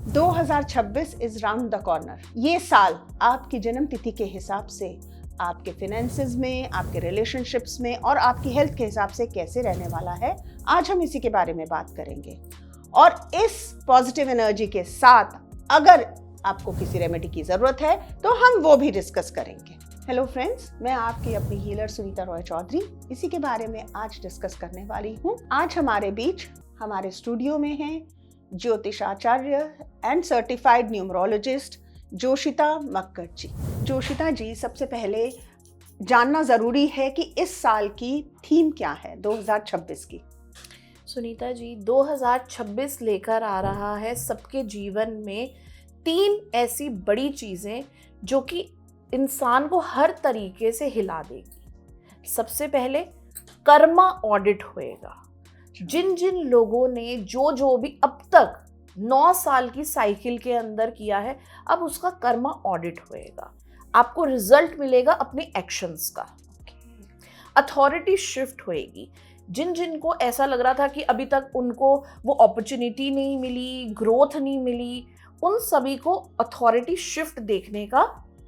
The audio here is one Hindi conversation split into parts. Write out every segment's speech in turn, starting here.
2026 इज राउंड द कॉर्नर। ये साल आपकी जन्म तिथि के हिसाब से आपके फिनेंसेस में, आपके रिलेशनशिप्स में और आपकी हेल्थ के हिसाब से कैसे रहने वाला है, आज हम इसी के बारे में बात करेंगे। और इस पॉजिटिव एनर्जी के साथ अगर आपको किसी रेमेडी की जरूरत है तो हम वो भी डिस्कस करेंगे। हेलो फ्रेंड्स, मैं आपकी अपनी हीलर सुनीता रॉय चौधरी इसी के बारे में आज डिस्कस करने वाली हूँ। आज हमारे बीच हमारे स्टूडियो में हैं ज्योतिष आचार्य and certified numerologist Joshita Makkar जी। जोशिता जी, सबसे पहले जानना ज़रूरी है कि इस साल की थीम क्या है 2026 की। सुनीता जी, 2026 लेकर आ रहा है सबके जीवन में 3 ऐसी बड़ी चीज़ें जो कि इंसान को हर तरीके से हिला देगी। सबसे पहले कर्मा ऑडिट होएगा। जिन जिन लोगों ने जो भी अब तक 9 साल की साइकिल के अंदर किया है, अब उसका कर्मा ऑडिट होएगा। आपको रिजल्ट मिलेगा अपने एक्शंस का। अथॉरिटी शिफ्ट होएगी। जिन जिन को ऐसा लग रहा था कि अभी तक उनको वो अपॉर्चुनिटी नहीं मिली, ग्रोथ नहीं मिली, उन सभी को अथॉरिटी शिफ्ट देखने का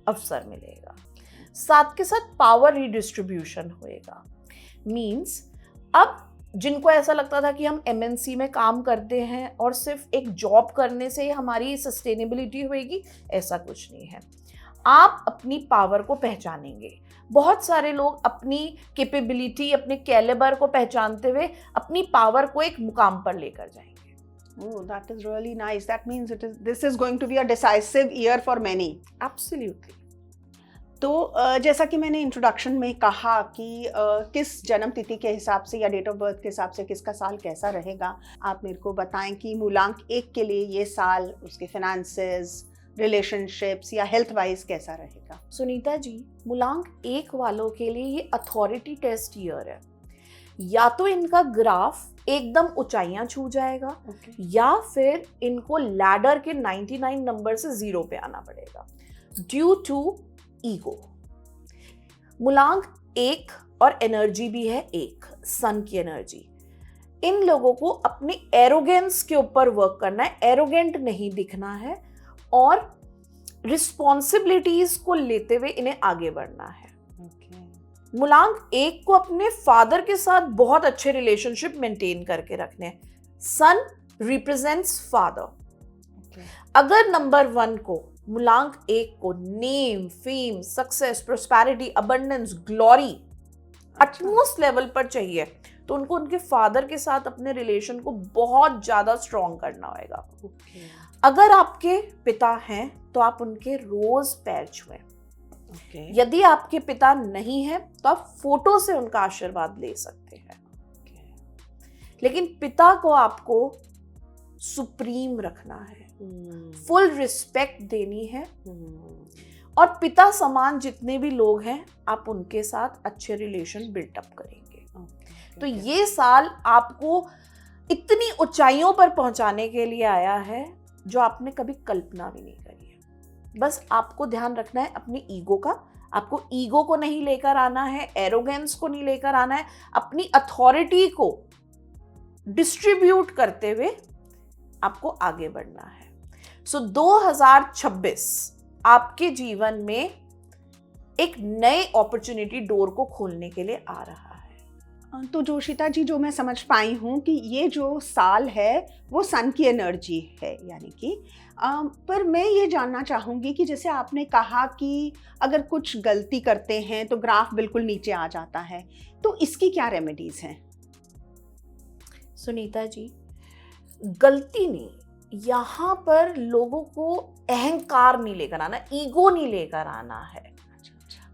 अवसर मिलेगा। साथ के साथ पावर रीडिस्ट्रीब्यूशन होएगा। मींस अब जिनको ऐसा लगता था कि हम एमएनसी में काम करते हैं और सिर्फ एक जॉब करने से हमारी सस्टेनेबिलिटी होएगी, ऐसा कुछ नहीं है। आप अपनी पावर को पहचानेंगे। बहुत सारे लोग अपनी कैपेबिलिटी, अपने कैलिबर को पहचानते हुए अपनी पावर को एक मुकाम पर लेकर जाएंगे। Oh, that is really nice. That means this is going to be a decisive year for many. Absolutely. तो जैसा कि मैंने इंट्रोडक्शन में कहा कि किस जन्म तिथि के हिसाब से या डेट ऑफ बर्थ के हिसाब से किसका साल कैसा रहेगा, आप मेरे को बताएं कि मूलांक 1 के लिए ये साल उसके फिनेंसेस, रिलेशनशिप्स या हेल्थ वाइज कैसा रहेगा। सुनीता जी, मूलांक 1 वालों के लिए ये अथॉरिटी टेस्ट ईयर है। या तो इनका ग्राफ एकदम ऊंचाइयां छू जाएगा, या फिर इनको लैडर के 99 नंबर से 0 पे आना पड़ेगा ड्यू टू ईगो। मूलांक 1 और एनर्जी भी है 1, सन की एनर्जी। इन लोगों को अपनी एरोगेंस के ऊपर वर्क करना है, एरोगेंट नहीं दिखना है और रिस्पॉन्सिबिलिटीज को लेते हुए इन्हें आगे बढ़ना है। मूलांक 1 को अपने फादर के साथ बहुत अच्छे रिलेशनशिप मेंटेन करके रखने हैं। सन रिप्रेजेंट्स फादर। अगर नंबर 1 को, मूलांक 1 को name, fame, success, prosperity, abundance, glory utmost level पर चाहिए, तो उनको उनके फादर के साथ अपने रिलेशन को बहुत ज्यादा स्ट्रॉन्ग करना होगा। अगर आपके पिता हैं तो आप उनके रोज पैर छुएं। यदि आपके पिता नहीं है तो आप फोटो से उनका आशीर्वाद ले सकते हैं। लेकिन पिता को आपको सुप्रीम रखना है, फुल रिस्पेक्ट देनी है और पिता समान जितने भी लोग हैं आप उनके साथ अच्छे रिलेशन बिल्टअप करेंगे। तो ये साल आपको इतनी ऊंचाइयों पर पहुंचाने के लिए आया है जो आपने कभी कल्पना भी नहीं करी है। बस आपको ध्यान रखना है अपनी ईगो का। आपको ईगो को नहीं लेकर आना है, एरोगेंस को नहीं लेकर आना है, अपनी अथॉरिटी को डिस्ट्रीब्यूट करते हुए आपको आगे बढ़ना है। सो 2026 आपके जीवन में एक नए अपॉर्चुनिटी डोर को खोलने के लिए आ रहा है। तो जोशिता जी, जो मैं समझ पाई हूँ कि ये जो साल है वो सन की एनर्जी है, यानी कि पर मैं ये जानना चाहूँगी कि जैसे आपने कहा कि अगर कुछ गलती करते हैं तो ग्राफ बिल्कुल नीचे आ जाता है, तो इसकी क्या रेमेडीज हैं? सुनीता जी, गलती नहीं, यहाँ पर लोगों को अहंकार नहीं लेकर आना, ईगो नहीं लेकर आना है।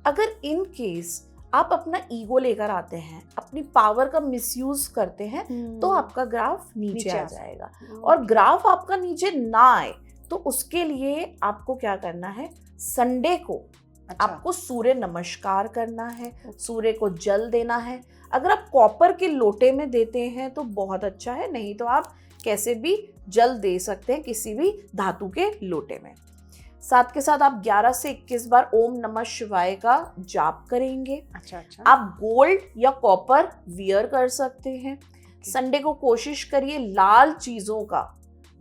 अगर इन केस आप अपना ईगो लेकर आते हैं, अपनी पावर का मिसयूज करते हैं, तो आपका ग्राफ नीचे आ जाएगा। और ग्राफ आपका नीचे ना आए तो उसके लिए आपको क्या करना है, संडे को आपको सूर्य नमस्कार करना है, सूर्य को जल देना है। अगर आप कॉपर के लोटे में देते हैं तो बहुत अच्छा है, नहीं तो आप कैसे भी जल दे सकते हैं किसी भी धातु के लोटे में। साथ के साथ आप 11 से 21 बार ओम नमः शिवाय का जाप करेंगे। अच्छा। आप गोल्ड या कॉपर वियर कर सकते हैं। संडे को कोशिश करिए लाल चीजों का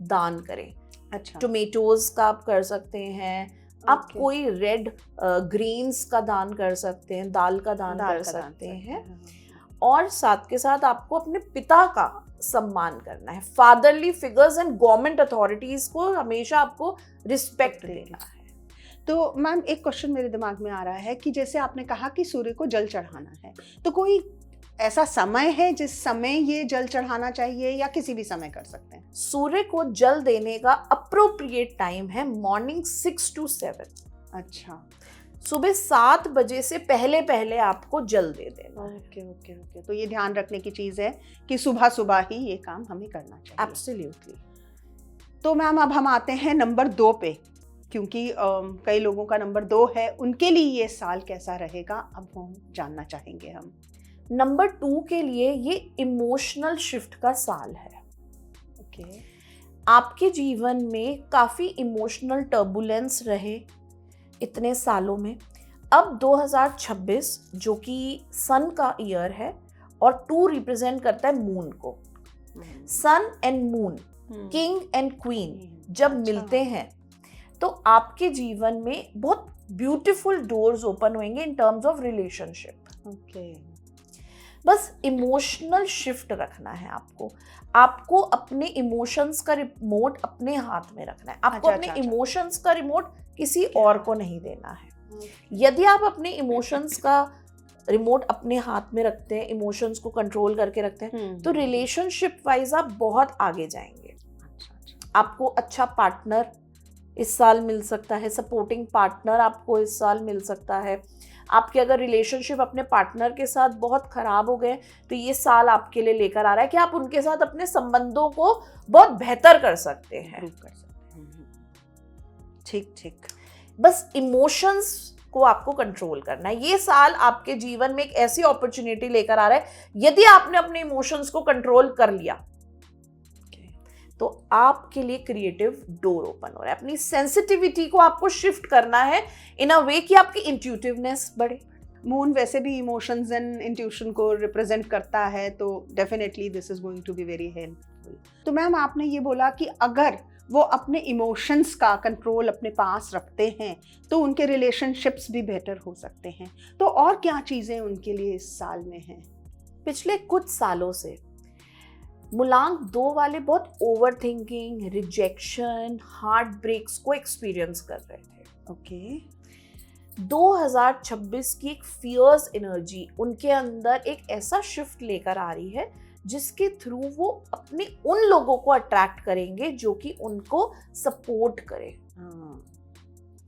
दान करें। अच्छा, टोमेटोज का आप कर सकते हैं, आप Okay. कोई रेड ग्रेन्स का दान कर सकते हैं, दाल का दान कर सकते हैं। और साथ के साथ आपको अपने पिता का सम्मान करना है। Fatherly figures and government authorities को हमेशा आपको रिस्पेक्ट देना है। तो मैम एक क्वेश्चन मेरे दिमाग में आ रहा है कि जैसे आपने कहा कि सूर्य को जल चढ़ाना है, तो कोई ऐसा समय है जिस समय ये जल चढ़ाना चाहिए या किसी भी समय कर सकते हैं? सूर्य को जल देने का अप्रोप्रिएट टाइम है मॉर्निंग 6 to 7। अच्छा, सुबह 7 बजे से पहले पहले आपको जल दे देना है। ओके। तो ये ध्यान रखने की चीज़ है कि सुबह सुबह ही ये काम हमें करना चाहिए। एब्सोल्युटली। तो मैम अब हम आते हैं नंबर 2 पे, क्योंकि कई लोगों का नंबर 2 है, उनके लिए ये साल कैसा रहेगा अब हम जानना चाहेंगे हम। नंबर 2 के लिए ये इमोशनल शिफ्ट का साल है। ओके, आपके जीवन में काफ़ी इमोशनल टर्बुलेंस रहे इतने सालों में। अब 2026 जो कि सन का ईयर है और 2 रिप्रेजेंट करता है मून को। Sun and moon, king and queen जब मिलते हैं तो आपके जीवन में बहुत ब्यूटीफुल डोर्स ओपन होंगे in terms of relationship. Okay, बस इमोशनल शिफ्ट रखना है आपको अपने इमोशंस का रिमोट अपने हाथ में रखना है। आपको अपने इमोशंस का रिमोट किसी और को नहीं देना है। यदि आप अपने इमोशंस का रिमोट अपने हाथ में रखते हैं, इमोशंस को कंट्रोल करके रखते हैं, तो रिलेशनशिप वाइज आप बहुत आगे जाएंगे। आपको अच्छा पार्टनर इस साल मिल सकता है, सपोर्टिंग पार्टनर आपको इस साल मिल सकता है। आपके अगर रिलेशनशिप अपने पार्टनर के साथ बहुत खराब हो गए तो ये साल आपके लिए लेकर आ रहा है कि आप उनके साथ अपने संबंधों को बहुत बेहतर कर सकते हैं। ठीक। बस इमोशंस को आपको कंट्रोल करना है। ये साल आपके जीवन में एक ऐसी अपॉर्चुनिटी लेकर आ रहा है, यदि आपने अपने इमोशंस को कंट्रोल कर लिया तो आपके लिए क्रिएटिव डोर ओपन हो रहा है। अपनी सेंसिटिविटी को आपको शिफ्ट करना है इन अ वे कि आपकी इंट्यूटिवनेस बढ़े। मून वैसे भी इमोशंस एंड इंट्यूशन को रिप्रेजेंट करता है, तो definitely this is going to be very helpful. तो मैम आपने ये बोला कि अगर वो अपने इमोशंस का कंट्रोल अपने पास रखते हैं तो उनके रिलेशनशिप्स भी बेहतर हो सकते हैं, तो और क्या चीज़ें उनके लिए इस साल में हैं? पिछले कुछ सालों से मूलांक 2 वाले बहुत over thinking, rejection, heart breaks को एक्सपीरियंस कर रहे थे। ओके, 2026 की एक फियर्स एनर्जी उनके अंदर एक ऐसा शिफ्ट लेकर आ रही है जिसके थ्रू वो अपने उन लोगों को अट्रैक्ट करेंगे जो कि उनको सपोर्ट करे।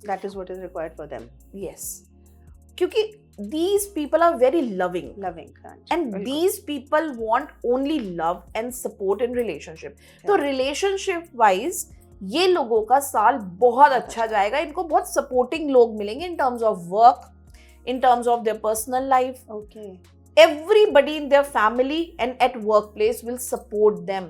That is what is required for them. Yes, क्योंकि these people are very loving and these people want only love and support in relationship। तो relationship wise ये लोगों का साल बहुत अच्छा जाएगा। इनको बहुत सपोर्टिंग लोग मिलेंगे in terms of work, in terms of their personal life। Okay, everybody in their family and at workplace will support them।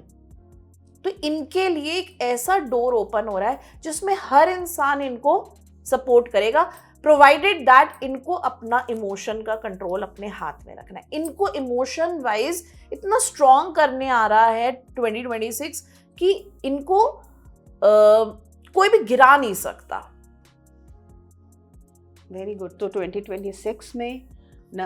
तो इनके लिए एक ऐसा डोर ओपन हो रहा है जिसमें हर इंसान इनको सपोर्ट करेगा, प्रोवाइडेड दैट इनको अपना इमोशन का कंट्रोल अपने हाथ में रखना है। इनको इमोशन वाइज इतना स्ट्रॉन्ग करने आ रहा है 2026 कि इनको कोई भी गिरा नहीं सकता। Very good. तो 2026 में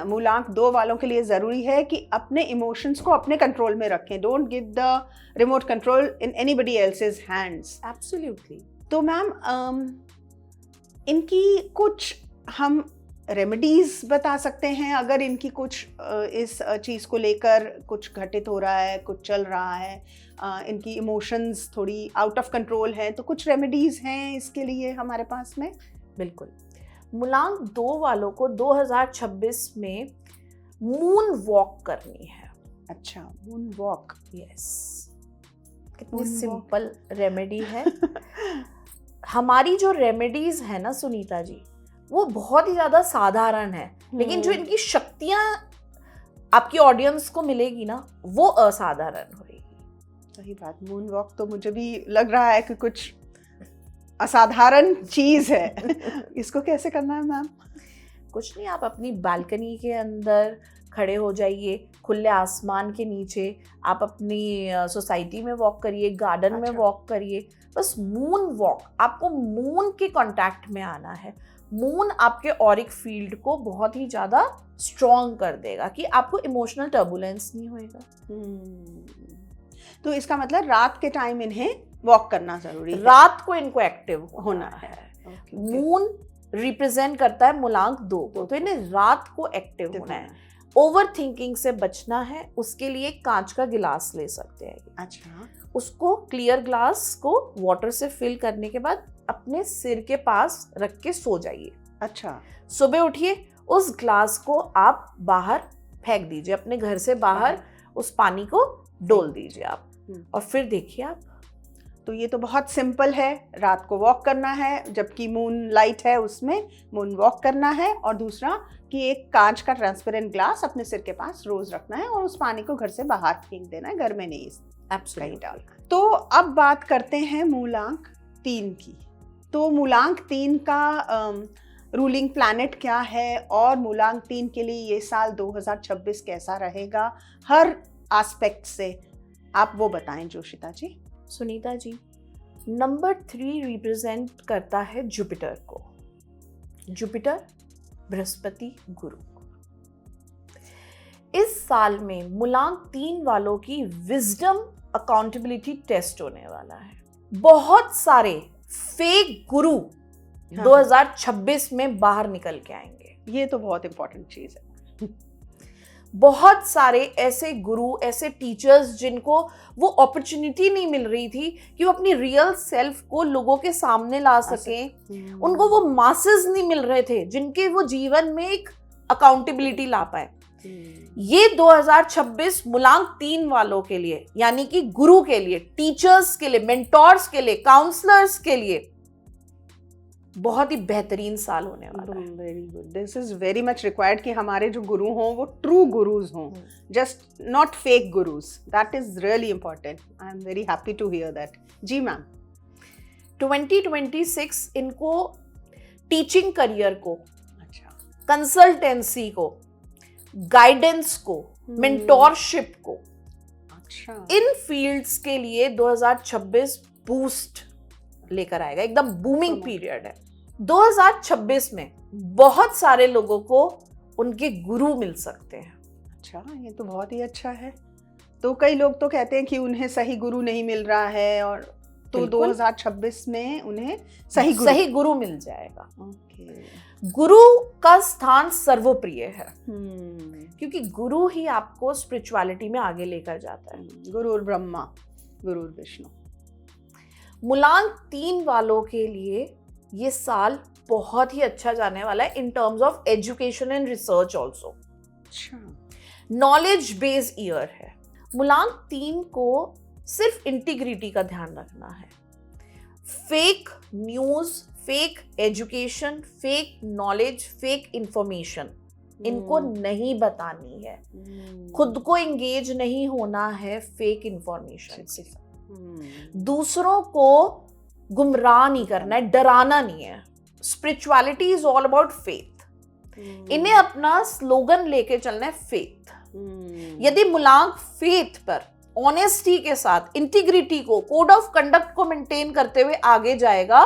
मूलांक 2 वालों के लिए ज़रूरी है कि अपने इमोशंस को अपने कंट्रोल में रखें। Don't give the remote control in anybody else's hands. Absolutely. तो मैम इनकी कुछ हम रेमेडीज बता सकते हैं अगर इनकी कुछ इस चीज़ को लेकर कुछ घटित हो रहा है, कुछ चल रहा है, इनकी इमोशंस थोड़ी आउट ऑफ कंट्रोल हैं, तो कुछ रेमेडीज हैं इसके लिए हमारे पास में? बिल्कुल। मूलांक 2 वालों को 2026 में मून वॉक करनी है। अच्छा, मून वॉक। यस, कितनी सिंपल रेमेडी है। हमारी जो रेमेडीज है ना सुनीता जी, वो बहुत ही ज्यादा साधारण है, लेकिन जो इनकी शक्तियां आपकी ऑडियंस को मिलेगी ना वो असाधारण होगी। सही बात। मून वॉक तो मुझे भी लग रहा है कि कुछ असाधारण चीज है। इसको कैसे करना है मैम? कुछ नहीं, आप अपनी बालकनी के अंदर खड़े हो जाइए खुले आसमान के नीचे, आप अपनी सोसाइटी में वॉक करिए, गार्डन में वॉक करिए, बस मून वॉक। आपको मून के कांटेक्ट में आना है। मून आपके ऑरिक फील्ड को बहुत ही ज्यादा स्ट्रॉन्ग कर देगा कि आपको इमोशनल टर्बुलेंस नहीं होएगा। तो इसका मतलब रात के टाइम इन्हें वॉक करना जरूरी है, रात को इनको एक्टिव होना है। मून रिप्रेजेंट करता है मूलांक 2 को, तो इन्हें रात को एक्टिव होना है। ओवर थिंकिंग से बचना है, उसके लिए कांच का गिलास ले सकते हैं। अच्छा, उसको क्लियर ग्लास को वाटर से फिल करने के बाद अपने सिर के पास रख के सो जाइए। अच्छा, सुबह उठिए, उस ग्लास को आप बाहर फेंक दीजिए, अपने घर से बाहर उस पानी को डोल दीजिए आप, और फिर देखिए आप। तो ये तो बहुत सिंपल है, रात को वॉक करना है, जबकि मून लाइट है उसमें मून वॉक करना है, और दूसरा कि एक कांच का ट्रांसपेरेंट ग्लास अपने सिर के पास रोज रखना है और उस पानी को घर से बाहर फेंक देना है, घर में नहीं कहीं डालना। तो अब बात करते हैं मूलांक 3 की। तो मूलांक 3 का रूलिंग प्लैनेट क्या है और मूलांक 3 के लिए ये साल 2026 कैसा रहेगा, हर एस्पेक्ट से आप वो बताएं जोशिता जी। सुनीता जी, नंबर 3 रिप्रेजेंट करता है जुपिटर को। जुपिटर बृहस्पति गुरु। इस साल में मूलांक 3 वालों की विजडम अकाउंटेबिलिटी टेस्ट होने वाला है। बहुत सारे फेक गुरु 2026 में बाहर निकल के आएंगे। ये तो बहुत इंपॉर्टेंट चीज है। बहुत सारे ऐसे गुरु, ऐसे टीचर्स जिनको वो अपॉर्चुनिटी नहीं मिल रही थी कि वो अपनी रियल सेल्फ को लोगों के सामने ला सकें, उनको वो मासेस नहीं मिल रहे थे जिनके वो जीवन में एक अकाउंटेबिलिटी ला पाए। ये 2026 मूलांक 3 वालों के लिए, यानी कि गुरु के लिए, टीचर्स के लिए, मेंटोर्स के लिए, काउंसलर्स के लिए बहुत ही बेहतरीन साल होने वाला है। Very good, this is very much required कि हमारे जो गुरु हों वो ट्रू गुरुज हों, just not fake gurus. That is really important. I am very happy to hear that. जी मैम। 2026 इनको टीचिंग करियर को, अच्छा, कंसल्टेंसी को, गाइडेंस को, मेंटोरशिप को, अच्छा, इन फील्ड्स के लिए 2026 बूस्ट लेकर आएगा। एकदम बूमिंग पीरियड है। 2026 में बहुत सारे लोगों को उनके गुरु मिल सकते हैं। अच्छा, ये तो बहुत ही अच्छा है। तो कई लोग तो कहते हैं कि उन्हें सही गुरु नहीं मिल रहा है, और तो 2026 में उन्हें सही गुरु मिल जाएगा। ओके। गुरु का स्थान सर्वप्रिय है, क्योंकि गुरु ही आपको स्पिरिचुअलिटी में आगे लेकर जाता है। गुरुर ब्रह्मा गुरुर विष्णु। मूलांक 3 वालों के लिए ये साल बहुत ही अच्छा जाने वाला है in terms of education and research also. अच्छा, नॉलेज बेस्ड ईयर है। मूलांक 3 को सिर्फ इंटीग्रिटी का ध्यान रखना है। Fake news, fake education, fake knowledge, fake information इनको नहीं बतानी है। खुद को एंगेज नहीं होना है फेक इंफॉर्मेशन से। दूसरों को गुमराह नहीं करना है, डराना नहीं है। Spirituality is all about faith. इन्हें अपना स्लोगन लेके चलना है, फेथ। यदि मूलांक फेथ पर ऑनेस्टी के साथ इंटीग्रिटी को, कोड ऑफ कंडक्ट को मेंटेन करते हुए आगे जाएगा,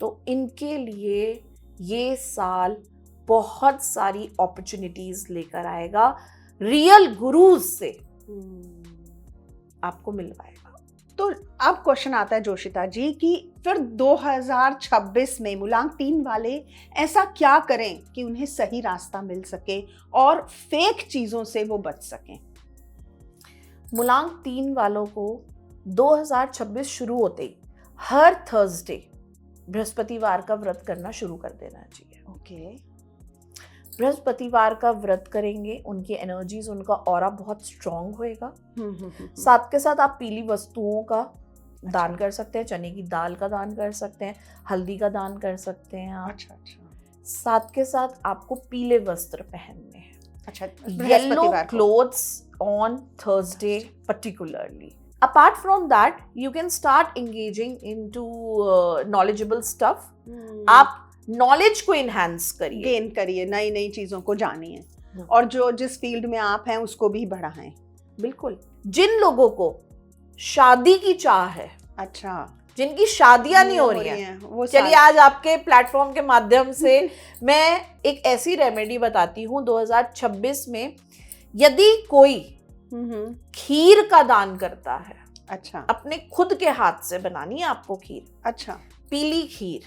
तो इनके लिए ये साल बहुत सारी अपॉर्चुनिटीज लेकर आएगा। रियल गुरुज से आपको मिलवाएगा। तो अब क्वेश्चन आता है जोशिता जी कि फिर 2026 में मूलांक 3 वाले ऐसा क्या करें कि उन्हें सही रास्ता मिल सके और फेक चीजों से वो बच सकें। मूलांक 3 वालों को 2026 शुरू होते ही हर थर्सडे बृहस्पतिवार का व्रत करना शुरू कर देना चाहिए। ओके। बृहस्पतिवार का व्रत करेंगे, उनकी एनर्जीज, उनका ऑरा बहुत स्ट्रांग होएगा। साथ के साथ आप पीली वस्तुओं का दान कर सकते हैं, चने की दाल का दान कर सकते हैं, हल्दी का दान कर सकते हैं आप। अच्छा अच्छा। साथ के साथ आपको पीले वस्त्र पहनने हैं। अच्छा, yellow clothes on Thursday particularly. Apart from that, you can start engaging into knowledgeable stuff. आप नॉलेज को इनहैंस करिए, गेन करिए, नई नई चीजों को जानिए, और जो जिस फील्ड में आप हैं उसको भी बढ़ाएं। बिल्कुल। जिन लोगों को शादी की चाह है, अच्छा, जिनकी शादियां नहीं हो रही हैं, वो चलिए आज आपके प्लेटफॉर्म के माध्यम से मैं एक ऐसी रेमेडी बताती हूँ। 2026 में यदि कोई खीर का दान करता है, अच्छा, अपने खुद के हाथ से बनानी है आपको खीर, अच्छा, पीली खीर,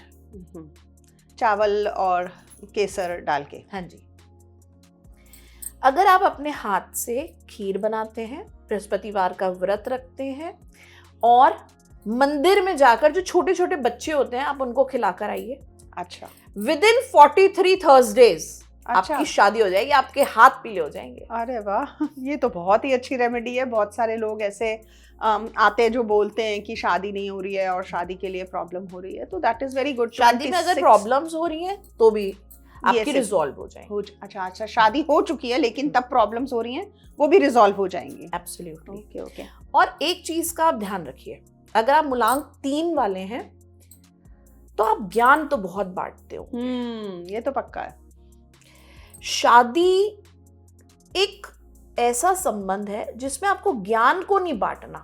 चावल और केसर डाल के, हाँ जी, अगर आप अपने हाथ से खीर बनाते हैं, बृहस्पतिवार का व्रत रखते हैं और मंदिर में जाकर जो छोटे छोटे बच्चे होते हैं आप उनको खिलाकर आइए, अच्छा, विदिन 43 थर्सडेज अच्छा, आपकी शादी हो जाएगी, आपके हाथ पीले हो जाएंगे। अरे वाह, ये तो बहुत ही अच्छी रेमेडी है। बहुत सारे लोग ऐसे आते हैं जो बोलते हैं कि शादी नहीं हो रही है और शादी के लिए प्रॉब्लम हो रही है, तो दैट इज वेरी गुड। शादी में अगर प्रॉब्लम्स हो रही हैं तो भी आपकी रिजॉल्व हो जाएंगी। अच्छा, शादी हो चुकी है लेकिन तब प्रॉब्लम्स हो रही हैं, वो भी रिजॉल्व हो जाएंगी। एब्सोल्युटली। Okay, okay. और एक चीज का आप ध्यान रखिए, अगर आप मूलांक 3 वाले हैं तो आप ज्ञान तो बहुत बांटते हो। ये तो पक्का है। शादी एक ऐसा संबंध है जिसमें आपको ज्ञान को नहीं बांटना,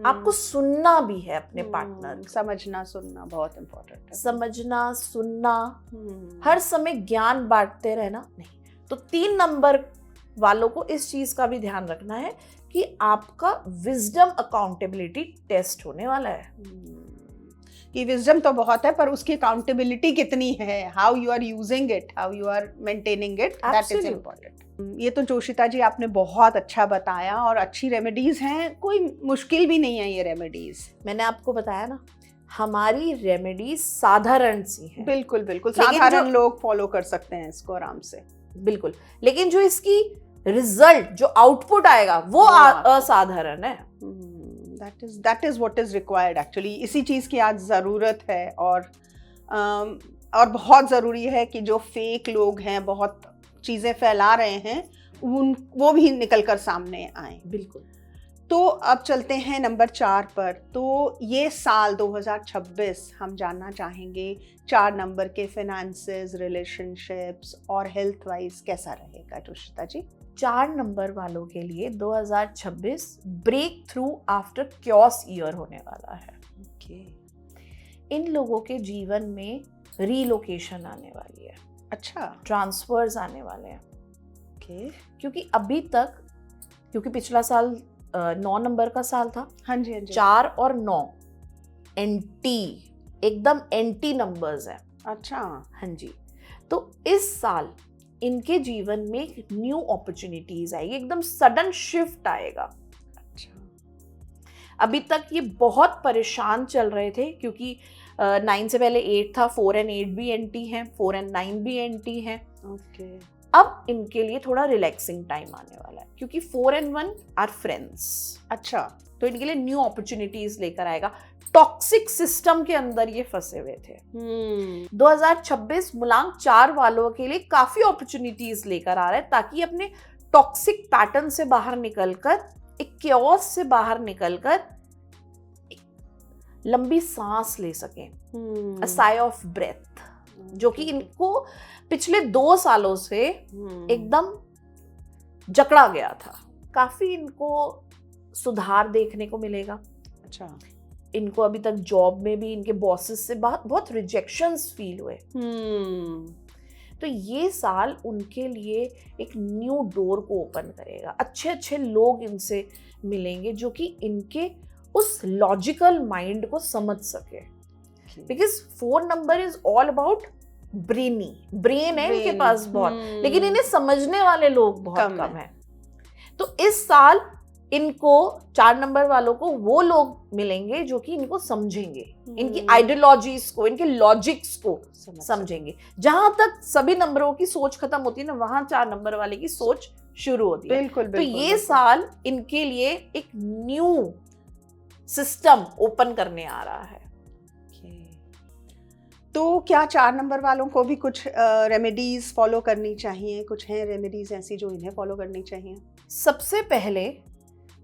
आपको सुनना भी है अपने पार्टनर। समझना सुनना बहुत इंपॉर्टेंट है। समझना सुनना, हर समय ज्ञान बांटते रहना नहीं। तो 3 नंबर वालों को इस चीज का भी ध्यान रखना है कि आपका विजडम अकाउंटेबिलिटी टेस्ट होने वाला है। कि विजडम तो बहुत है पर उसकी अकाउंटेबिलिटी कितनी है, how you are using it, how you are maintaining it, that is important. ये तो जोशिता जी आपने बहुत अच्छा बताया और अच्छी रेमेडीज हैं, कोई मुश्किल भी नहीं है ये रेमेडीज। मैंने आपको बताया ना, हमारी रेमेडीज साधारण सी हैं। बिल्कुल बिल्कुल, साधारण लोग फॉलो कर सकते हैं इसको आराम से। बिल्कुल, लेकिन जो इसकी रिजल्ट, जो आउटपुट आएगा वो असाधारण है। That is what is required actually. इसी चीज की आज जरूरत है। और बहुत जरूरी है कि जो फेक लोग हैं, बहुत चीजें फैला रहे हैं, वो भी निकल कर सामने आए। बिल्कुल। तो अब चलते हैं नंबर 4 पर। तो ये साल 2026 हम जानना चाहेंगे 4 नंबर के फाइनेंसेस, रिलेशनशिप्स और हेल्थ वाइज कैसा रहेगा जोशिता जी? 4 नंबर वालों के लिए 2026 break through after chaos year होने वाला है। इन लोगों के जीवन में रीलोकेशन आने वाली है। अच्छा, ट्रांसफर्स आने वाले हैं। क्योंकि अभी तक, क्योंकि पिछला साल 9 नंबर का साल था। हाँ जी, हाँ जी। 4 और 9 एंटी, एकदम एंटी नंबर्स हैं। अच्छा, हाँ जी। तो इस साल इनके जीवन में एक न्यू अपॉर्चुनिटीज आएगी, एकदम सडन शिफ्ट आएगा। अच्छा। अभी तक ये बहुत परेशान चल रहे थे क्योंकि 9 से पहले 8 था, 4 and 8 भी एंटी हैं, 4 and 9 भी एंटी हैं। ओके। अब इनके लिए थोड़ा रिलैक्सिंग टाइम आने वाला है क्योंकि 4 and 1 आर फ्रेंड्स। अच्छा, तो इनके लिए न्यू अपॉर्चुनिटीज लेकर आएगा। टॉक्सिक सिस्टम के अंदर ये फंसे हुए थे। 2026 मूलांक 4 वालों के लिए काफी अपॉर्चुनिटीज लेकर आ रहा है ताकि अपने टॉक्सिक पैटर्न से बाहर निकलकर, एक क्योस से बाहर निकलकर लंबी सांस ले सकें, अ साई ऑफ ब्रेथ, जो कि इनको पिछले 2 सालों से एकदम जकड़ा गया था। काफी इनको सुधार देखने को मिलेगा। अच्छा। इनको अभी तक जॉब में भी इनके बॉसेस से बहुत रिजेक्शंस फील हुए। तो ये साल उनके लिए एक न्यू डोर को ओपन करेगा। अच्छे अच्छे लोग इनसे मिलेंगे जो कि इनके उस लॉजिकल माइंड को समझ सके। Because 4 number is all about brain है इनके पास बहुत, लेकिन इन्हें समझने वाले लोग बहुत कम है। तो इस साल इनको 4 नंबर वालों को वो लोग मिलेंगे जो कि इनको समझेंगे, इनकी आइडियोलॉजीज को, इनके लॉजिक्स को समझेंगे। जहां तक सभी नंबरों की सोच खत्म होती है ना, वहां 4 नंबर वाले की सोच शुरू होती है। बिल्कुल, तो ये साल इनके लिए एक न्यू सिस्टम ओपन करने आ रहा है। तो क्या 4 नंबर वालों को भी कुछ रेमेडीज फॉलो करनी चाहिए? कुछ हैं रेमेडीज ऐसी जो इन्हें फॉलो करनी चाहिए? सबसे पहले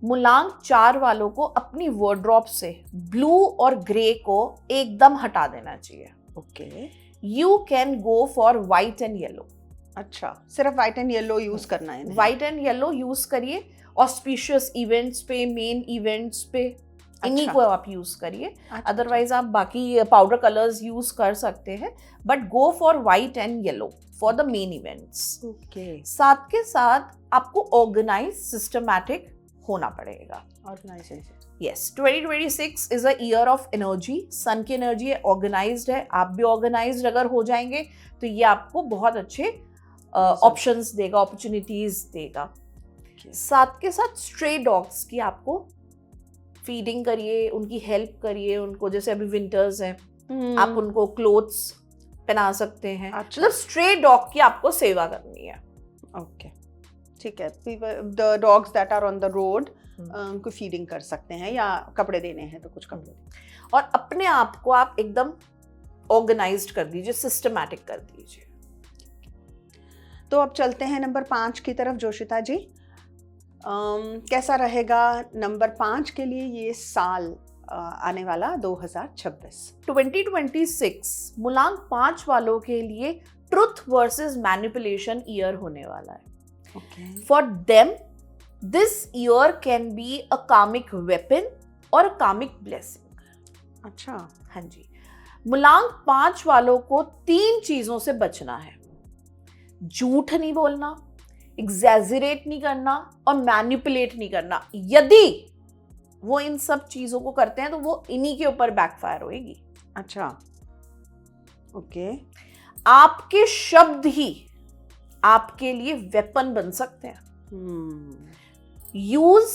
मूलांक 4 वालों को अपनी वार्डरोब से ब्लू और ग्रे को एकदम हटा देना चाहिए। Okay. You can go for white and yellow. अच्छा, सिर्फ व्हाइट एंड येलो यूज करना है? व्हाइट एंड येलो यूज करिए ऑस्पिशियस इवेंट्स पे, मेन इवेंट्स पे, इन्हीं को आप यूज करिए। अदरवाइज आप बाकी पाउडर कलर्स यूज कर सकते हैं, but go for white and yellow for the main events. Okay. साथ के साथ आपको ऑर्गेनाइज, सिस्टमैटिक होना पड़ेगा। Yes, 2026 is a year of energy. Sun की एनर्जी है, ऑर्गेनाइज्ड है। आप भी ऑर्गेनाइज्ड अगर हो जाएंगे तो ये आपको बहुत अच्छे ऑप्शंस देगा, अपॉर्चुनिटीज देगा। साथ के साथ स्ट्रे डॉग्स की आपको फीडिंग करिए, उनकी हेल्प करिए, उनको जैसे अभी विंटर्स हैं, आप उनको क्लोथ्स पहना सकते हैं। मतलब स्ट्रे डॉग की आपको सेवा करनी है। ओके, ठीक है। The dogs that are on the road, उनको फीडिंग कर सकते हैं, या कपड़े देने हैं तो कुछ कपड़े। और अपने आप को आप एकदम ऑर्गेनाइज्ड कर दीजिए, सिस्टमैटिक कर दीजिए। तो अब चलते हैं नंबर 5 की तरफ। जोशिता जी, कैसा रहेगा नंबर 5 के लिए ये साल आने वाला 2026? 2026 मूलांक 5 वालों के लिए ट्रुथ वर्सेस मैनिपुलेशन ईयर होने वाला है। For them this year can be a comic weapon और अ कामिक ब्लेसिंग। अच्छा, हाँ जी। मूलांक 5 वालों को 3 चीजों से बचना है। झूठ नहीं बोलना, एग्जैजरेट नहीं करना और मैनिपुलेट नहीं करना। यदि वो इन सब चीजों को करते हैं तो वो इन्हीं के ऊपर बैकफायर होएगी। अच्छा, ओके। आपके शब्द ही आपके लिए वेपन बन सकते हैं। Use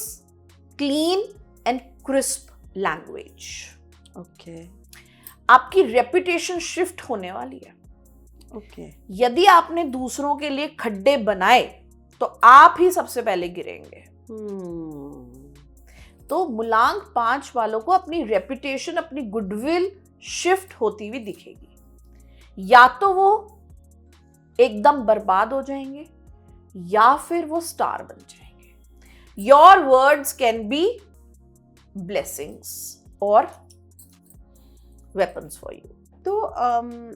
clean and crisp language. Okay. आपकी रेपुटेशन शिफ्ट होने वाली है। ओके। यदि आपने दूसरों के लिए खड्डे बनाए तो आप ही सबसे पहले गिरेंगे। तो मूलांक 5 वालों को अपनी रेपुटेशन, अपनी गुडविल शिफ्ट होती हुई दिखेगी। या तो वो एकदम बर्बाद हो जाएंगे या फिर वो स्टार बन जाएंगे। Your words can be blessings और वेपन्स फॉर यू। तो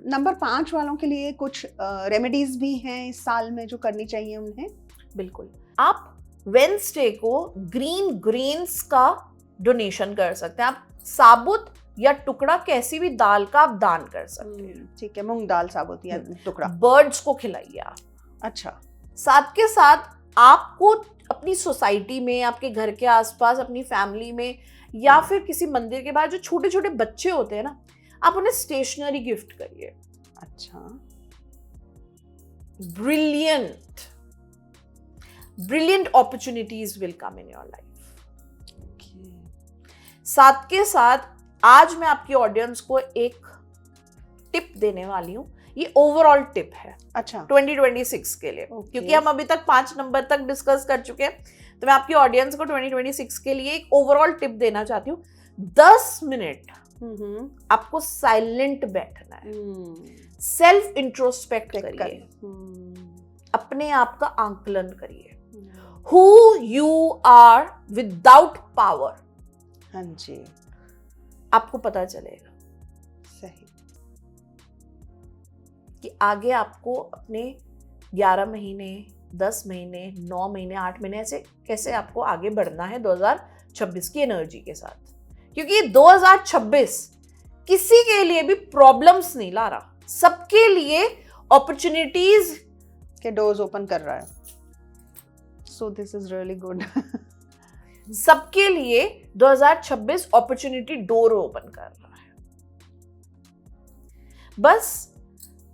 नंबर 5 वालों के लिए कुछ रेमेडीज भी हैं इस साल में जो करनी चाहिए उन्हें? बिल्कुल। आप वेडनेसडे को ग्रीन ग्रेन्स का डोनेशन कर सकते हैं। आप साबुत या टुकड़ा कैसी भी दाल का आप दान कर सकते हैं। ठीक है, मूंग दाल साबुत या टुकड़ा। बर्ड्स को खिलाइए आप। अच्छा। साथ के साथ आपको अपनी सोसाइटी में, आपके घर के आसपास, अपनी फैमिली में या फिर किसी मंदिर के बाहर जो छोटे छोटे बच्चे होते हैं ना, आप उन्हें स्टेशनरी गिफ्ट करिए। अच्छा, brilliant opportunities will come in your life. साथ के साथ आज मैं आपकी ऑडियंस को एक टिप देने वाली हूं। ये ओवरऑल टिप है। अच्छा, 2026 के लिए। क्योंकि हम अभी तक 5 नंबर तक डिस्कस कर चुके हैं, तो मैं आपकी ऑडियंस को 2026 के लिए एक ओवरऑल टिप देना चाहती हूँ। 10 मिनट आपको साइलेंट बैठना है। सेल्फ इंट्रोस्पेक्ट करिए, अपने आप का आंकलन करिए। Who you are without power। हाँ जी, आपको पता चलेगा सही कि आगे आपको अपने 11 महीने, 10 महीने, 9 महीने, 8 महीने ऐसे कैसे आपको आगे बढ़ना है 2026 की एनर्जी के साथ। क्योंकि 2026 किसी के लिए भी प्रॉब्लम्स नहीं ला रहा, सबके लिए अपॉर्चुनिटीज के डोर्स ओपन कर रहा है। So this is really good. सबके लिए 2026 अपॉर्चुनिटी डोर ओपन कर रहा है। बस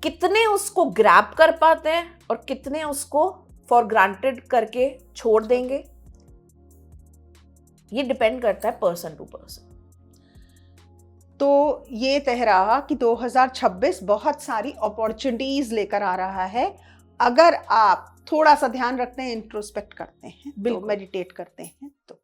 कितने उसको ग्रैब कर पाते हैं और कितने उसको फॉर ग्रांटेड करके छोड़ देंगे, ये डिपेंड करता है पर्सन टू पर्सन। तो ये तय रहा कि 2026 बहुत सारी अपॉर्चुनिटीज लेकर आ रहा है, अगर आप थोड़ा सा ध्यान रखते हैं, इंट्रोस्पेक्ट करते हैं, तो मेडिटेट करते हैं तो।